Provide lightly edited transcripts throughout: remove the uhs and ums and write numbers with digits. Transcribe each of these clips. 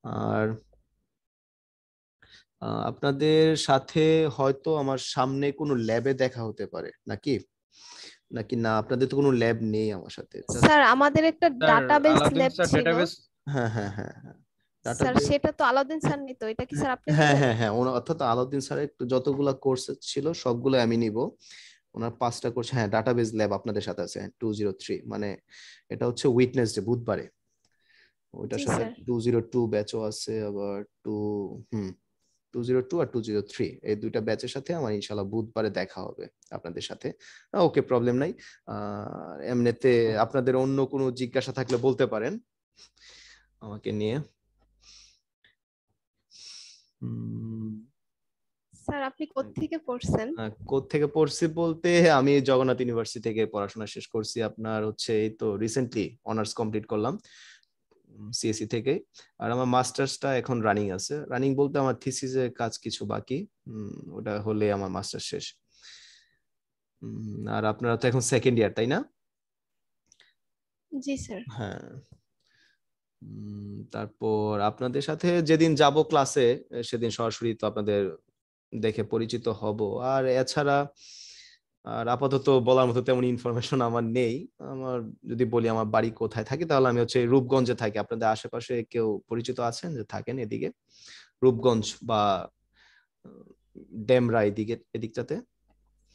আর আপনাদের সাথে হয়তো আমার সামনে কোনো ল্যাবে দেখা হতে পারে নাকি, নাকি না আপনাদের তো কোনো ল্যাব নেই আমার সাথে, জাস্ট। স্যার আমাদের একটা sir database Alauddin lab sir ছিল। ডেটাবেস। হ্যাঁ হ্যাঁ হ্যাঁ হ্যাঁ, স্যার ডাটাবেস। সেটা তো আলাউদ্দিন স্যার নিত, এটা কি স্যার আপনি হ্যাঁ নেবেন? হ্যাঁ হ্যাঁ, অর্থাৎ আলাউদ্দিন স্যারের যতগুলা কোর্স ছিল সবগুলো আমি নিব। ওনার 5টা কোর্স, হ্যাঁ ডাটাবেস ল্যাব আপনাদের সাথে আছে 203, মানে এটা হচ্ছে উইটনেসডে বুধবারে। ওইটার জি সাথে স্যার। 202 ব্যাচও আছে, আবার টু হুম 202 আর 203, এই দুইটা ব্যাচের সাথে আমার ইনশাল্লাহ বুধবারে দেখা হবে আপনাদের সাথে। ওকে, প্রবলেম নাই। এমনিতে আপনাদের অন্য কোনো জিজ্ঞাসা থাকলে বলতে পারেন আমাকে নিয়ে। স্যার আপনি কোত্থেকে পড়ছেন? কোত্থেকে পড়ছি বলতে, আমি জগন্নাথ ইউনিভার্সিটি থেকে পড়াশোনা শেষ করছি, আপনার হচ্ছে এই তো রিসেন্টলি অনার্স কমপ্লিট করলাম সিএসসি থেকে। আর আমার মাস্টার্সটা এখন রানিং আছে, রানিং বলতে আমার থিসিসের কাজ কিছু বাকি, ওটা হলে আমার মাস্টার শেষ। আর আপনারা তো এখন সেকেন্ড ইয়ার, তাই না? জি স্যার। হ্যাঁ। তারপর আপনাদের সাথে যেদিন যাব ক্লাসে, সেদিন সরাসরি তো আপনাদের দেখে পরিচিত হব। আর এছাড়া আর আপাতত বলার মতো তেমন ইনফরমেশন আমার নেই। আমার যদি বলি আমার বাড়ি কোথায় থাকে, তাহলে আমি হচ্ছে রূপগঞ্জে থাকি। আপনাদের আশেপাশে কেউ পরিচিত আছেন যে থাকেন এদিকে, রূপগঞ্জ বা ডেমরা এদিকে এদিকটাতে?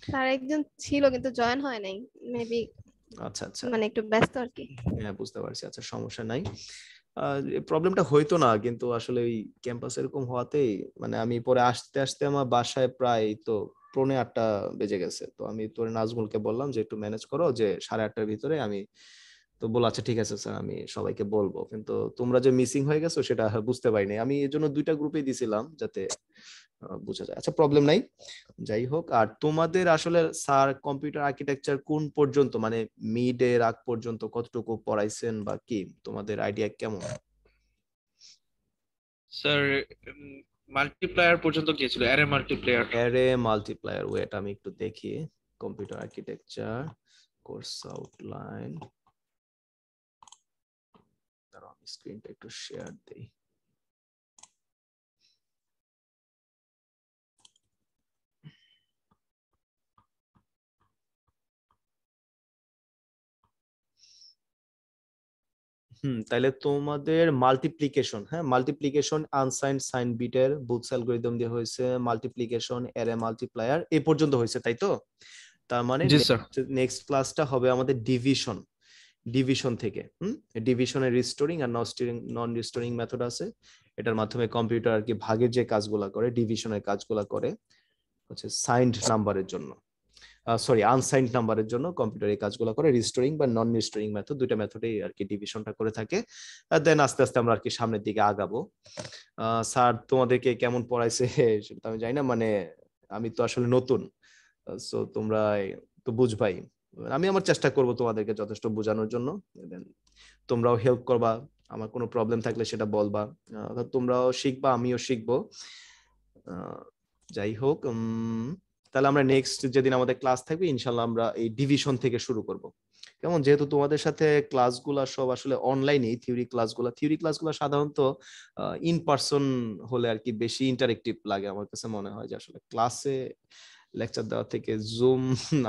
স্যার একজন ছিল কিন্তু জয়েন হয় নাই, মেবি আচ্ছা আচ্ছা, মানে একটু ব্যস্ত আর কি। হ্যাঁ বুঝতে পারছি। আচ্ছা, সমস্যা নাই। প্রবলেমটা হইতো না, কিন্তু আসলে ওই ক্যাম্পাস এরকম হওয়াতেই মানে আমি পরে আসতে আসতে আমার বাসায় প্রায় তো 8:45 বেজে গেছে। তো আমি তোর নাজমুলকে বললাম যে একটু ম্যানেজ করো, যে 8:30টার ভিতরে আমি। তো বললো আচ্ছা ঠিক আছে স্যার, আমি সবাইকে বলবো। কিন্তু তোমরা যে মিসিং হয়ে গেছো সেটা বুঝতে পারিনি আমি, এই জন্য 2টা গ্রুপেই দিছিলাম যাতে বোঝা যায়। আচ্ছা, প্রবলেম নাই। যাই হোক, আর তোমাদের আসলে স্যার কম্পিউটার আর্কিটেকচার কোন পর্যন্ত, মানে মিড এর আগ পর্যন্ত কতটুকু পড়াইছেন বা কি, তোমাদের আইডিয়া কেমন? স্যার মাল্টিপ্লায়ার পর্যন্ত গিয়েছিল, array multiplier. Array multiplier, wait আমি একটু দেখি। কম্পিউটার আর্কিটেকচার কোর্স আউটলাইন, দাঁড়াও আমি স্ক্রিনটা একটু শেয়ার দেই। তাহলে তোমাদের মাল্টিপ্লিকেশন, হ্যাঁ মাল্টিপ্লিকেশন আনসাইন্ড সাইন বিটের বুথস অ্যালগরিদম দিয়ে হয়েছে, মাল্টিপ্লিকেশন অ্যারে মাল্টিপ্লায়ার এ পর্যন্ত হয়েছে, তাই তো? তার মানে জি স্যার। নেক্সট ক্লাসটা হবে আমাদের ডিভিশন, ডিভিশন থেকে ডিভিশনের রিস্টোরিং আর নন রিস্টোরিং মেথড আছে। এটার মাধ্যমে কম্পিউটার আর কি ভাগের যে কাজগুলা করে, ডিভিশনের কাজগুলা করে হচ্ছে সাইন্ড নাম্বারের জন্য, সরি আনসাইন্ড নাম্বারের জন্য কম্পিউটার এই কাজগুলো করে, রিস্টোরিং বা নন রিস্টোরিং মেথড, দুইটা মেথডেই আর কি ডিভিশনটা করে থাকে। আর দেন আস্তে আস্তে আমরা আর কি সামনের দিকে আগাবো। স্যার তোমাদেরকে কেমন পড়াইছে সেটা তো আমি জানি না, মানে আমি তো আসলে নতুন, সো তোমরা তো বুঝবাই। আমি আমার চেষ্টা করব তোমাদেরকে যথেষ্ট বোঝানোর জন্য, Then তোমরাও হেল্প করবা, আমার কোনো প্রবলেম থাকলে সেটা বলবা। তোমরাও শিখবা, আমিও শিখবো। আহ, যাই হোক, তাহলে আমরা নেক্সট যেদিন আমাদের ক্লাস থাকবে ইনশাল্লাহ আমরা এই ডিভিশন থেকে শুরু করব। কেমন, যেহেতু তোমাদের সাথে ক্লাসগুলো সব আসলে অনলাইনেই, থিওরি ক্লাসগুলো সাধারণত ইন পার্সন হলে আর কি বেশি ইন্টারেক্টিভ লাগে। আমার কাছে মনে হয় যে আসলে ক্লাসে লেকচার দেওয়া থেকে জুম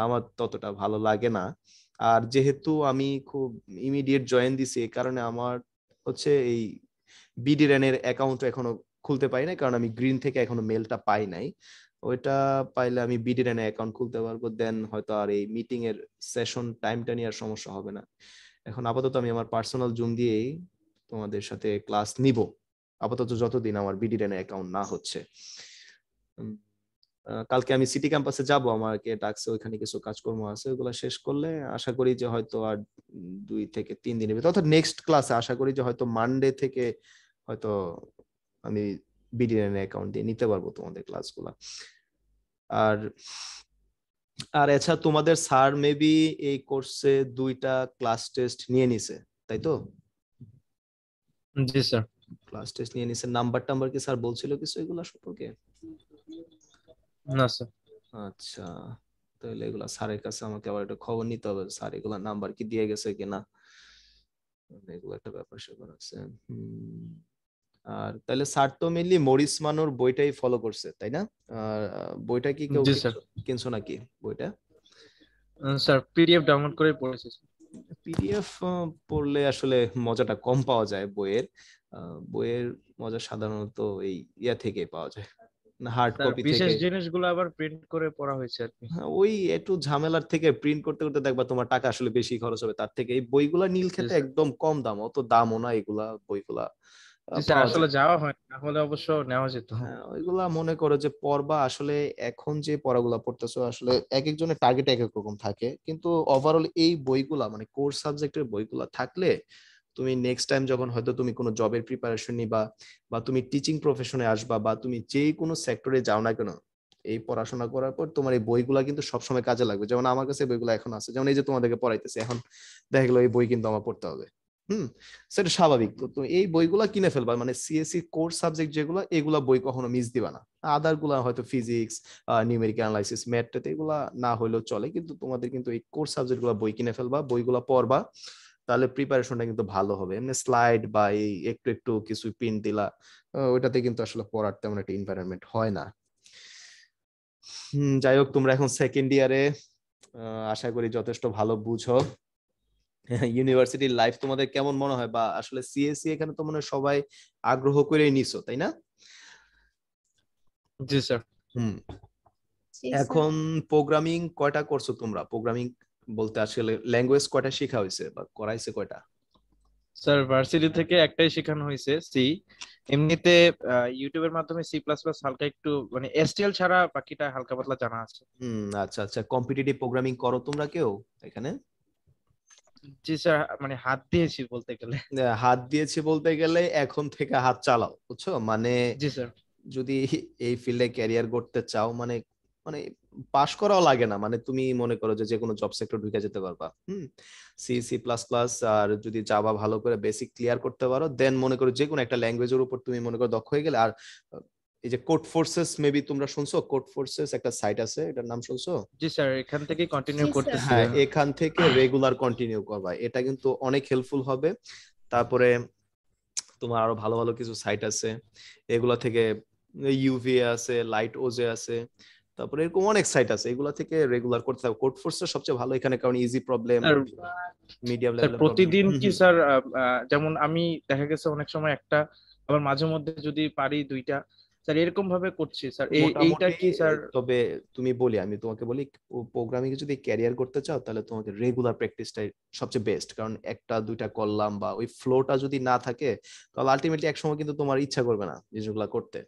আমার ততটা ভালো লাগে না। আর যেহেতু আমি খুব ইমিডিয়েট জয়েন দিছি, এই কারণে আমার হচ্ছে এই বিডিরেন এর অ্যাকাউন্ট এখনো খুলতে পারি নাই, কারণ আমি গ্রিন থেকে এখনো মেলটা পাই নাই। ওইটা পাইলে আমি বিডিরেন অ্যাকাউন্ট খুলতে পারবো, দেন হয়তো আর এই মিটিং এর সেশন টাইমটা নিয়ে আর সমস্যা হবে না। এখন আপাতত আমি আমার পার্সোনাল জুম দিয়েই তোমাদের সাথে ক্লাস নিব, আপাতত যতদিন আমার বিডিরেন অ্যাকাউন্ট না হচ্ছে। কালকে আমি সিটি ক্যাম্পাসে যাব, আমাকে ডাকছে, ওইখানে কিছু কাজকর্ম আছে, ওগুলো শেষ করলে আশা করি যে হয়তো আর 2 থেকে 3 দিনের ভিতরে, অর্থাৎ নেক্সট ক্লাসে আশা করি যে হয়তো মানডে থেকে হয়তো আমি বিডিএন অ্যাকাউন্ট দিয়ে নিতে পারবো তোমাদের ক্লাসগুলো। আর আর এছাড়া তোমাদের স্যার মেবি এই কোর্সে 2টা ক্লাস টেস্ট নিয়ে নিছে, তাই তো? জি স্যার। ক্লাস টেস্ট নিয়ে নিছে, নাম্বার টাম্বার কি স্যার বলছিল কিছু এগুলা সম্পর্কে? না স্যার। আচ্ছা, তাহলে এগুলা স্যারের কাছে আমাকে আবার একটা খবর নিতে হবে, স্যার এগুলা নাম্বার কি দিয়ে গেছে কিনা, এগুলো একটা ব্যাপার স্যাপার আছে। আর তাহলে স্যার তো মেনলি মরিস মানোর বইটাই ফলো করছে, তাই না? আর বইটা কি কেউ জি স্যার। কিনছো নাকি বইটা? স্যার পিডিএফ ডাউনলোড করে পড়েছি। পিডিএফ পড়লে আসলে মজাটা কম পাওয়া যায় বইয়ের। বইয়ের মজা সাধারণত এই ইয়া থেকে পাওয়া যায়, হার্ড স্যার কপি বিশেষ থেকে। জিনিসগুলো আবার প্রিন্ট করে পড়া হয়েছে আর কি। হ্যাঁ, ওই একটু ঝামেলার থেকে প্রিন্ট করতে করতে দেখবা তোমার টাকা আসলে বেশি খরচ হবে, তার থেকে এই বইগুলা নীল জি খেতে স্যার। একদম কম দাম, অত দামও না এগুলা বইগুলা জি স্যার, পাওয়া আসলে যায়। যাওয়া হয় না, হলে অবশ্য নেওয়া যেত। হ্যাঁ, ওইগুলা মনে করো যে পড়বা আসলে। এখন যে পড়াগুলা পড়তেছো আসলে এক একজনের টার্গেট এক এক রকম থাকে, কিন্তু ওভারঅল এই বইগুলা মানে কোর্স সাবজেক্টের বইগুলা থাকলে তুমি নেক্সট টাইম যখন হয়তো তুমি কোনো জবের প্রিপারেশন নিবা, বা তুমি টিচিং প্রফেশনে আসবা, বা তুমি যে কোনো সেক্টরে যাও না কেন, এই পড়াশোনা করার পর তোমার এই বইগুলা কিন্তু সবসময় কাজে লাগবে। যেমন আমার কাছে বইগুলো এখন আছে, যেমন এই যে তোমাদেরকে পড়াইতেছে এখন, দেখা গেলো এই বই কিন্তু আমার পড়তে হবে। হুম, সেটা স্বাভাবিক। তো তো এই বইগুলা কিনে ফেলবা, মানে সিএসসি কোর্স সাবজেক্ট যেগুলো, এগুলা বই কখনো মিস দিবা না। আদার গুলা হয়তো ফিজিক্স, নিউমেরিক্যাল অ্যানালাইসিস, ম্যাথ, এগুলা না হইলেও চলে, কিন্তু তোমাদের কিন্তু এই কোর্স সাবজেক্ট গুলা বই কিনে ফেলবা, বইগুলা পড়বা, তাহলে প্রিপারেশনটা কিন্তু ভালো হবে। এমনি স্লাইড বা এই একটু একটু কিছু প্রিন্ট দিলা, ওইটাতে কিন্তু আসলে পড়ার তেমন একটা এনভায়রনমেন্ট হয় না। যাই হোক, তোমরা এখন সেকেন্ড ইয়ারে, আশা করি যথেষ্ট ভালো বুঝো। ইউনিভার্সিটির লাইফ তোমাদের কেমন মনে হয়? বা আসলে সিএসসি এখানে তো মনে হয় সবাই আগ্রহ করেই নিছো, তাই না? জি স্যার। হুম। জি স্যার। এখন প্রোগ্রামিং কয়টা করছো তোমরা? প্রোগ্রামিং বলতে আসলে ল্যাঙ্গুয়েজ কয়টা শেখা হয়েছে বা করাইছে কয়টা? স্যার ভার্সিটি থেকে একটাই শেখানো হয়েছে, সি। এমনিতে ইউটিউবের মাধ্যমে সি প্লাস প্লাস হালকা একটু, মানে এসটিএল ছাড়া বাকিটা হালকা পাতলা জানা আছে। আচ্ছা আচ্ছা, কম্পিটিটিভ প্রোগ্রামিং করো তোমরা কেউ এখানে? জি স্যার, মানে হাত দিয়েছি বলতে গেলে। হাত দিয়েছি বলতে গেলে এখন থেকে হাত চালাও, বুঝছো? মানে জি স্যার। যদি এই ফিল্ডে ক্যারিয়ার করতে চাও, মানে মানে পাশ করাও লাগে না, মানে তুমি মনে করো যে যে কোনো জব সেক্টর ঢুকে যেতে পারবা। সি সি প্লাস প্লাস আর যদি জাভা ভালো করে বেসিক ক্লিয়ার করতে পারো, দেন মনে করো যে কোনো একটা ল্যাঙ্গুয়েজের উপর তুমি মনে করো দক্ষ হয়ে গেলে। আর এই যে কোড ফোর্সেস, মেবি তোমরা শুনছো, কোড ফোর্সেস একটা সাইট আছে, এটার নাম শুনছো? জি স্যার, এখান থেকে কন্টিনিউ জি স্যার। করতেছি। হ্যাঁ, এখান থেকে রেগুলার কন্টিনিউ করবা, এটা কিন্তু অনেক হেল্পফুল হবে। তারপরে তোমার আরো ভালো ভালো কিছু সাইট আছে, এগুলা থেকে ইউভিএ আছে, লাইট ওজে আছে, তারপরে এরকম অনেক সাইট আছে, এগুলা থেকে রেগুলার করতে হবে। কোড ফোর্সটা সবচেয়ে ভালো এখানে, কারণ easy problem, sir, medium sir লেভেলের প্রবলেম। প্রতিদিন কি স্যার, যেমন আমি দেখা গেছে অনেক সময় একটা, আবার মাঝে মধ্যে যদি পারি দুইটা, স্যার এরকম ভাবে করছি স্যার। এইটা মোটামুটি কি স্যার? তবে তুমি বলি, আমি তোমাকে বলি, প্রোগ্রামিং যদি ক্যারিয়ার করতে চাও তাহলে তোমাকে রেগুলার প্র্যাকটিসটাই সবচেয়ে বেস্ট। কারণ একটা দুইটা করলাম বা ওই ফ্লোটা যদি না থাকে, তাহলে আলটিমেটলি এক সময় কিন্তু তোমার ইচ্ছা করবে না জিনিসগুলো করতে।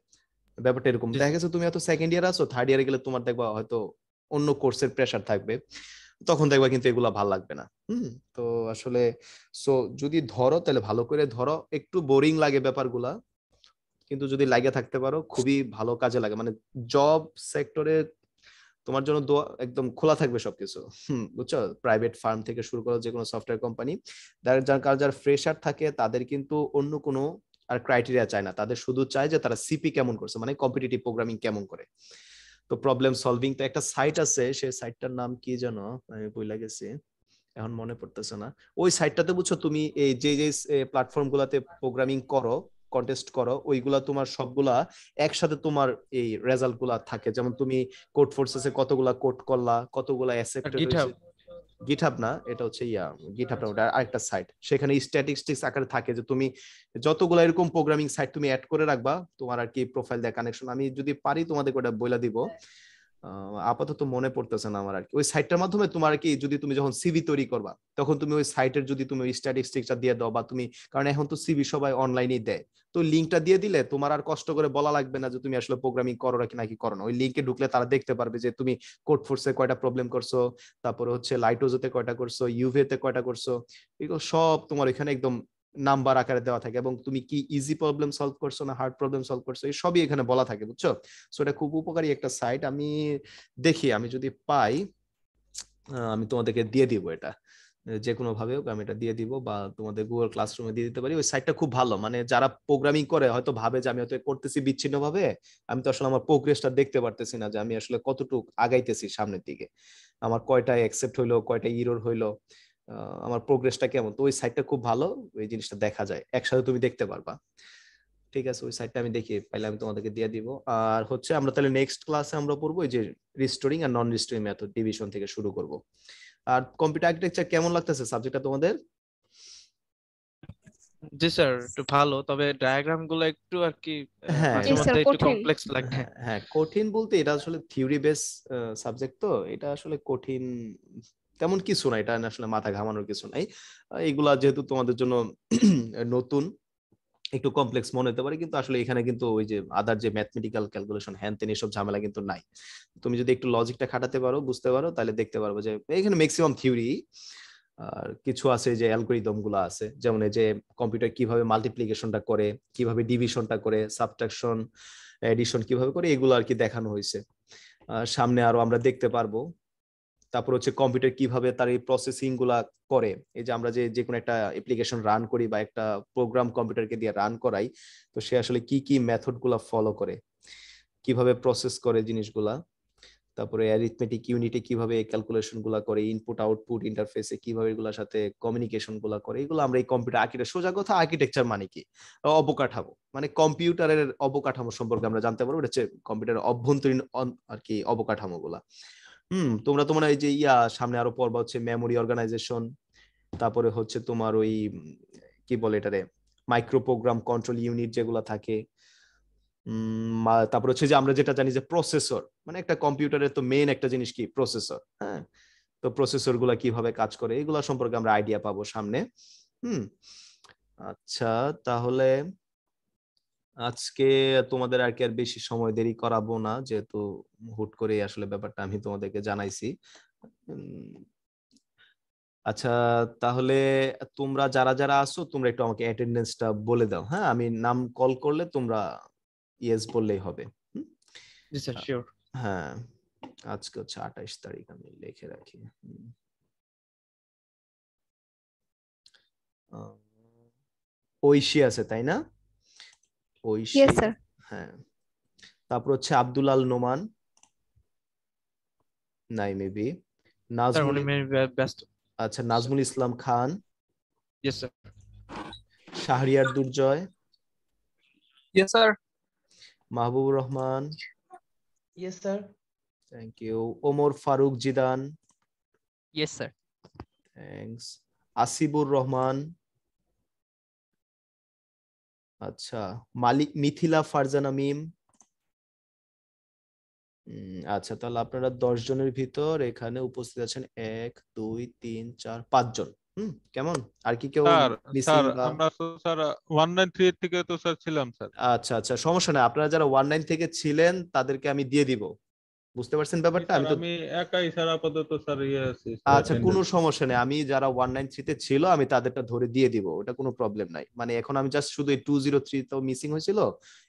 ব্যাপারটা এরকম, জি দেখা স্যার। গেছে তুমি হয়তো সেকেন্ড ইয়ার আছো, থার্ড ইয়ারে গেলে তোমার দেখবা হয়তো অন্য কোর্সের প্রেশার থাকবে, তখন দেখবা কিন্তু এগুলা ভাল লাগবে না। তো আসলে সো যদি ধরো তাহলে ভালো করে ধরো, একটু বোরিং লাগে ব্যাপারগুলা, কিন্তু যদি লাগে থাকতে পারো খুবই ভালো কাজে লাগে। মানে জব সেক্টরে তোমার জন্য দোয়া, একদম খোলা থাকবে সবকিছু। বুঝছো? প্রাইভেট ফার্ম থেকে শুরু করো যে কোনো সফটওয়্যার কোম্পানি, যার ফ্রেশার থাকে তাদের কিন্তু অন্য কোনো আর ক্রাইটেরিয়া চায় না, তাদের শুধু চায় যে তারা সিপি কেমন করছে, মানে কম্পিটিটিভ প্রোগ্রামিং কেমন করে। তো প্রবলেম সলভিং তো একটা সাইট আছে, সেই সাইটটার নাম কি জানো, আমি ভুলে গেছি, এখন মনে পড়তেছে না। ওই সাইটটাতে বুঝছো তুমি এই যে যে প্ল্যাটফর্ম গুলাতে প্রোগ্রামিং করো, কন্টেস্ট করো, ওইগুলা তোমার সবগুলা একসাথে তোমার এই রেজাল্ট গুলা থাকে। যেমন তুমি কোড ফোর্সেসে কতগুলা কোড করলা, কতগুলা অ্যাকসেপ্টেড গিটহাব। হয়েছে। গিটহাব না, এটা হচ্ছে গিটহাব না, ওটা আরেকটা সাইট। সেখানে স্ট্যাটিস্টিক্স আকারে থাকে যে তুমি যতগুলা এরকম প্রোগ্রামিং সাইট তুমি অ্যাড করে রাখবা, তোমার আর কি প্রোফাইল দেয়া কানেকশন। আমি যদি পারি তোমাদের ওটা বইলা দিব, আপাতত মনে পড়তেছে না আমার আর কি। ওই সাইটটার মাধ্যমে তোমার কি, যদি তুমি যখন সিভি তৈরি করবা, তখন তুমি ওই সাইটের যদি তুমি ওই স্ট্যাটিস্টিক্সটা দিয়ে দাও, বা তুমি, কারণ এখন তো সিভি সবাই অনলাইনেই দেয়, তো লিঙ্কটা দিয়ে দিলে তোমার আর কষ্ট করে বলা লাগবে না যে তুমি আসলে প্রোগ্রামিং করো নাকি করো না। ওই লিঙ্কে ঢুকলে তারা দেখতে পারবে যে তুমি কোড ফোর্সে কয়টা প্রবলেম করছো, তারপরে হচ্ছে লাইটোজোতে কয়টা করছো, ইউভিতে কয়টা করছো, এগুলো সব তোমার এখানে একদম নাম্বার আকারে দেওয়া থাকে, এবং তুমি কি ইজি প্রবলেম সলভ করছো না হার্ড প্রবলেম সলভ করছো, এই সবই এখানে বলা থাকে, বুঝছো? সো এটা খুব উপকারী একটা সাইট। আমি দেখি, আমি যদি পাই আমি তোমাদেরকে দিয়ে দিব এটা, যে কোনো ভাবে হোক আমি এটা দিয়ে দিব, বা তোমাদের গুগল ক্লাসরুমে দিয়ে দিতে পারি। ওই সাইটটা খুব ভালো, মানে যারা প্রোগ্রামিং করে হয়তো ভাবে যে আমি হয়তো করতেছি বিচ্ছিন্ন ভাবে, আমি তো আসলে আমার প্রোগ্রেসটা দেখতে পারতেছি না, যে আমি আসলে কতটুকু আগাইতেছি সামনের দিকে, আমার কয়টা অ্যাকসেপ্ট হইলো, কয়টা ইরর হইলো, আমার প্রোগ্রেসটা কেমন। তো ওই সাইটটা খুব ভালো, ওই জিনিসটা দেখা যায়, একসাথে তুমি দেখতে পারবা। ঠিক আছে, ওই সাইটটা আমি দেখি পাইলে আমি তোমাদেরকে দিয়ে দিব। আর হচ্ছে আমরা তাহলে নেক্সট ক্লাসে আমরা পড়বো এই যে রিস্টোরিং আর নন রিস্টোরিং মেথড ডিভিশন থেকে শুরু করব। আর কম্পিউটার আর্কিটেকচার কেমন লাগতেছে সাবজেক্টটা তোমাদের? জি স্যার, একটু ভালো, তবে ডায়াগ্রাম গুলো একটু আর কি হ্যাঁ মাঝে জি মধ্যে স্যার, একটু কঠিন। কমপ্লেক্স লাগে। হ্যাঁ কঠিন বলতে এটা আসলে থিওরি বেস সাবজেক্ট, তো এটা আসলে কঠিন তেমন কিছু না, এটা আসলে মাথা ঘামানোর কিছু নাই। এইগুলা যেহেতু তোমাদের জন্য নতুন, একটু কমপ্লেক্স মনে হতে পারে, কিন্তু আসলে এখানে কিন্তু ওই যে আদার যে ম্যাথমেটিক্যাল ক্যালকুলেশন হ্যান তেন এসব ঝামেলা কিন্তু নাই। তুমি যদি একটু লজিকটা খাটাতে পারো, বুঝতে পারো, তাহলে দেখতে পারবো যে এখানে ম্যাক্সিমাম থিওরি। আর কিছু আছে যে অ্যালগরিদম গুলো আছে, যেমন এই যে কম্পিউটার কিভাবে মাল্টিপ্লিকেশনটা করে, কিভাবে ডিভিশনটা করে, সাবট্রাকশন এডিশন কিভাবে করে, এগুলো আর কি দেখানো হয়েছে। সামনে আরো আমরা দেখতে পারবো। তারপর হচ্ছে কম্পিউটার কিভাবে তার এই প্রসেসিং গুলা করে, এই যে আমরা যে কোনো একটা অ্যাপ্লিকেশন রান করি বা একটা প্রোগ্রাম কম্পিউটারকে দিয়ে রান করাই, তো সে আসলে কি কি মেথড গুলা ফলো করে, কিভাবে প্রসেস করে জিনিসগুলা। তারপরে অ্যারিথমেটিক ইউনিটে কিভাবে ক্যালকুলেশন গুলা করে, ইনপুট আউটপুট ইন্টারফেসে কিভাবে এগুলোর সাথে কমিউনিকেশন গুলা করে, এগুলো আমরা এই কম্পিউটার আর্কিটেকচার, সোজা কথা আর্কিটেকচার মানে কি, অবকাঠামো, মানে কম্পিউটারের অবকাঠামো সম্পর্কে আমরা জানতে পারবো। এটা হচ্ছে কম্পিউটারের অভ্যন্তরীণ আর কি অবকাঠামো গুলা। তোমরা তোমার এই যে সামনে আরো পড়বা হচ্ছে মেমোরি অর্গানাইজেশন, তারপরে হচ্ছে তোমার ওই কি বলে এটারে মাইক্রো প্রোগ্রাম কন্ট্রোল ইউনিট যেগুলা থাকে। তারপর হচ্ছে যে আমরা যেটা জানি যে প্রসেসর, মানে একটা কম্পিউটারের তো মেইন একটা জিনিস কি প্রসেসর। হ্যাঁ, তো প্রসেসর গুলা কিভাবে কাজ করে এগুলা সম্পর্কে আমরা আইডিয়া পাবো সামনে। হুম আচ্ছা, তাহলে আজকে তোমাদের আর কি আর বেশি সময় দেরি করাবো না, যেহেতু হুট করে আসলে ব্যাপারটা আমি তোমাদেরকে জানাইছি। আচ্ছা, তাহলে তোমরা যারা যারা আসো তোমরা একটু আমাকে অ্যাটেন্ডেন্সটা বলে দাও। হ্যাঁ, আমি নাম কল করলে তোমরা ইয়েস বললেই হবে। হুম? জি স্যার, শিওর। হ্যাঁ, আজকে হচ্ছে 28 তারিখ, আমি লিখে রাখি। আহ, ঐশী আছে তাই না? Oishi, yes sir. হ্যাঁ। তারপর হচ্ছে আব্দুল আল নোমান, নাই মেবি। স্যার নাজমুল, উনি ব্যস্ত। আচ্ছা Nazmul Islam Khan, yes sir. Shahriar Durjoy, Yes, sir. Mahbubur Rahman, Yes, sir. Thank you, Omar Faruk Zidan, Yes, sir. Thanks, Asibur Rahman, আচ্ছা মালিক, মিথিলা ফারজানা মিম। আচ্ছা, তাহলে আপনারা 10 জনের ভিতর এখানে উপস্থিত আছেন 1 2 3 4 5 জন। কেমন, আর কি কেউ স্যার মিসিং স্যার বা? আমরা তো স্যার 193 থেকে তো স্যার ছিলাম স্যার। আচ্ছা আচ্ছা, সমস্যা নাই, আপনারা যারা 19 থেকে ছিলেন তাদেরকে আমি দিয়ে দিব। বুঝতে পারছেন ব্যাপারটা? স্যার আমি তো, আমি একাই স্যার আপাতত স্যার আছি আচ্ছা কোনো attendance। সমস্যা নেই, আমি যারা 193 তে ছিল আমি তাদেরটা ধরে দিয়ে দিব, ওটা কোনো প্রবলেম নাই। মানে এখন আমি জাস্ট শুধু এই 203 তো মিসিং হয়েছিল,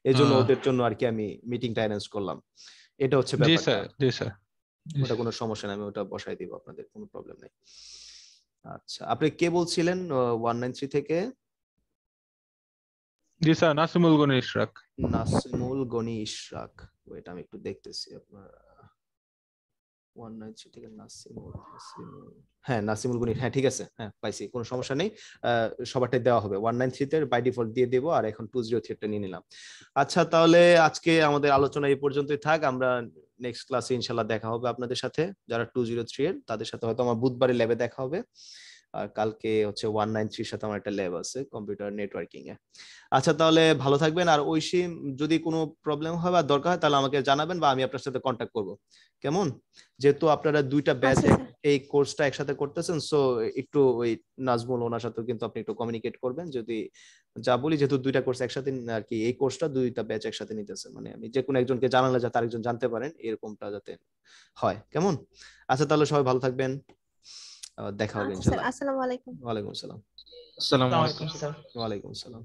এই জন্য ওদের জন্য আর কি আমি মিটিংটা অ্যারেঞ্জ করলাম। এটা হচ্ছে জি ব্যাপারটা। স্যার, জি স্যার। ওটা কোনো সমস্যা নেই, আমি ওটা বসাই দিব, আপনাদের কোনো প্রবলেম নেই। আচ্ছা, আপনি কে বলছিলেন 193 থেকে? জি স্যার, নাসিমুল গনি ইশরাক। নাসিমুল গনি ইশরাক, ওয়েট আমি একটু দেখতেছি আপনার 193 থেকে নাসিমুল, হ্যাঁ নাসিমুল গনি, হ্যাঁ ঠিক আছে, হ্যাঁ পাইছি, কোনো সমস্যা নেই। সবারটাই দেওয়া হবে, 193 তে বাই ডিফল্ট দিয়ে দেবো, আর এখন 203 টা নিয়ে নিলাম। আচ্ছা, তাহলে আজকে আমাদের আলোচনা এই পর্যন্তই থাক। আমরা নেক্সট ক্লাসে ইনশাল্লাহ দেখা হবে আপনাদের সাথে, যারা 203 এর তাদের সাথে হয়তো আমার বুধবারে ল্যাবে দেখা হবে। আর কালকে হচ্ছে 193 এর সাথে আমার একটা ল্যাব আছে কম্পিউটার নেটওয়ার্কিং এ। আচ্ছা, তাহলে ভালো থাকবেন। আর ঐশী, যদি কোনো প্রবলেম হয় বা দরকার হয় তাহলে আমাকে জানাবেন, বা আমি আপনার সাথে কন্ট্যাক্ট করব, কেমন? যেহেতু আপনারা দুইটা ব্যাচ আচ্ছা স্যার। এই কোর্সটা একসাথে করতেছেন, সো একটু ওই নাজমুল ওনার সাথে কিন্তু আপনি একটু কমিউনিকেট করবেন, যদি যা বলি, যেহেতু দুইটা কোর্স একসাথে আর কি, এই কোর্সটা দুইটা ব্যাচ একসাথে নিতেছে, মানে আমি যে কোনো একজনকে জানালে যাতে আরেকজন জানতে পারেন, এরকমটা যাতে হয়, কেমন? আচ্ছা, তাহলে সবাই ভালো থাকবেন, দেখা হবে আচ্ছা স্যার, ইনশাল্লাহ। আসসালামু আলাইকুম। ওয়ালাইকুম আসসালাম। আসসালামু Assalamu আলাইকুম। alaikum, sir. ওয়ালাইকুম আসসালাম।